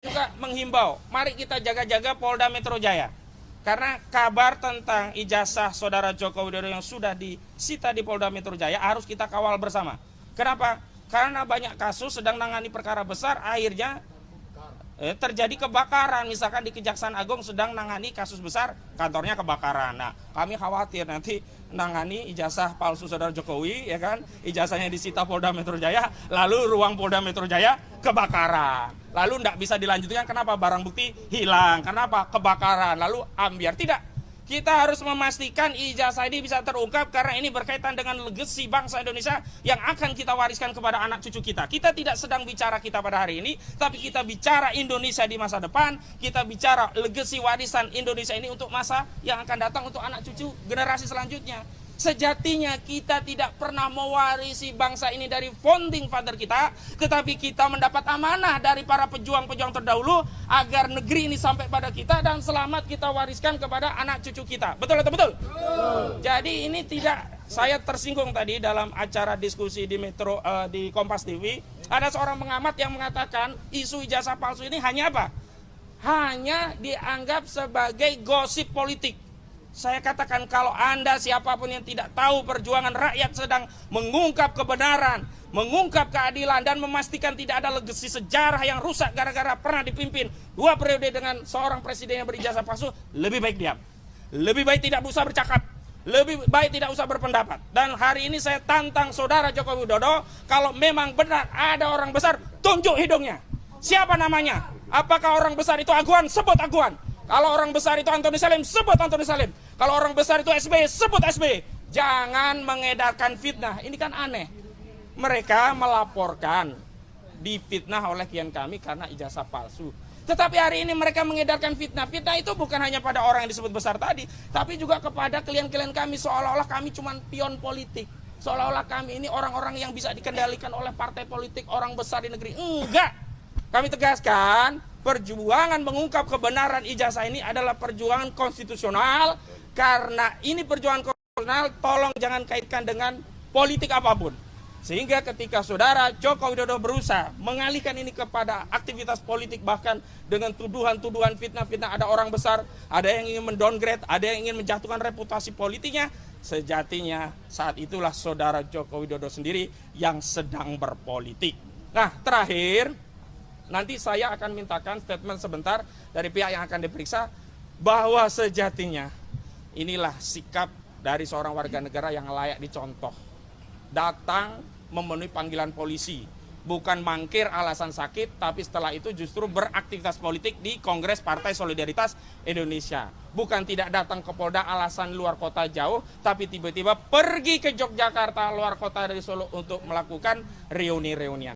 Juga menghimbau, mari kita jaga-jaga Polda Metro Jaya. Karena kabar tentang ijazah saudara Joko Widodo yang sudah disita di Polda Metro Jaya harus kita kawal bersama. Kenapa? Karena banyak kasus sedang nangani perkara besar, akhirnya terjadi kebakaran. Misalkan di Kejaksaan Agung sedang nangani kasus besar, kantornya kebakaran. Nah, kami khawatir nanti nangani ijazah palsu saudara Jokowi, ya kan? Ijazahnya disita Polda Metro Jaya, lalu ruang Polda Metro Jaya kebakaran. Lalu tidak bisa dilanjutkan, kenapa? Barang bukti hilang, kenapa? Kebakaran, lalu ambiar. Tidak. Kita harus memastikan ijazah ini bisa terungkap karena ini berkaitan dengan legasi bangsa Indonesia yang akan kita wariskan kepada anak cucu kita. Kita tidak sedang bicara kita pada hari ini, tapi kita bicara Indonesia di masa depan. Kita bicara legasi warisan Indonesia ini untuk masa yang akan datang, untuk anak cucu generasi selanjutnya. Sejatinya kita tidak pernah mewarisi bangsa ini dari founding father kita, tetapi kita mendapat amanah dari para pejuang-pejuang terdahulu agar negeri ini sampai pada kita dan selamat kita wariskan kepada anak cucu kita. Betul atau betul? Jadi ini tidak, saya tersinggung tadi dalam acara diskusi di Metro di Kompas TV, ada seorang pengamat yang mengatakan isu ijazah palsu ini hanya apa? Hanya dianggap sebagai gosip politik. Saya katakan, kalau Anda siapapun yang tidak tahu perjuangan rakyat sedang mengungkap kebenaran, mengungkap keadilan, dan memastikan tidak ada legasi sejarah yang rusak gara-gara pernah dipimpin 2 periode dengan seorang presiden yang berijazah palsu, lebih baik diam. Lebih baik tidak usah bercakap. Lebih baik tidak usah berpendapat. Dan hari ini saya tantang saudara Joko Widodo, kalau memang benar ada orang besar, tunjuk hidungnya. Siapa namanya? Apakah orang besar itu Aguan? Sebut Aguan. Kalau orang besar itu Antoni Salim, sebut Antoni Salim. Kalau orang besar itu SBY, sebut SBY. Jangan mengedarkan fitnah. Ini kan aneh. Mereka melaporkan difitnah oleh klien kami karena ijazah palsu. Tetapi hari ini mereka mengedarkan fitnah. Fitnah itu bukan hanya pada orang yang disebut besar tadi, tapi juga kepada klien-klien kami, seolah-olah kami cuma pion politik. Seolah-olah kami ini orang-orang yang bisa dikendalikan oleh partai politik, orang besar di negeri. Enggak. Kami tegaskan, perjuangan mengungkap kebenaran ijazah ini adalah perjuangan konstitusional. Karena ini perjuangan konstitusional, tolong jangan kaitkan dengan politik apapun. Sehingga ketika saudara Joko Widodo berusaha mengalihkan ini kepada aktivitas politik, bahkan dengan tuduhan-tuduhan fitnah-fitnah, ada orang besar, ada yang ingin mendowngrade, ada yang ingin menjatuhkan reputasi politiknya, sejatinya saat itulah saudara Joko Widodo sendiri yang sedang berpolitik. Nah, terakhir, nanti saya akan mintakan statement sebentar dari pihak yang akan diperiksa, bahwa sejatinya inilah sikap dari seorang warga negara yang layak dicontoh. Datang memenuhi panggilan polisi, bukan mangkir alasan sakit, tapi setelah itu justru beraktivitas politik di Kongres Partai Solidaritas Indonesia. Bukan tidak datang ke Polda alasan luar kota jauh, tapi tiba-tiba pergi ke Yogyakarta, luar kota dari Solo, untuk melakukan reuni-reunian.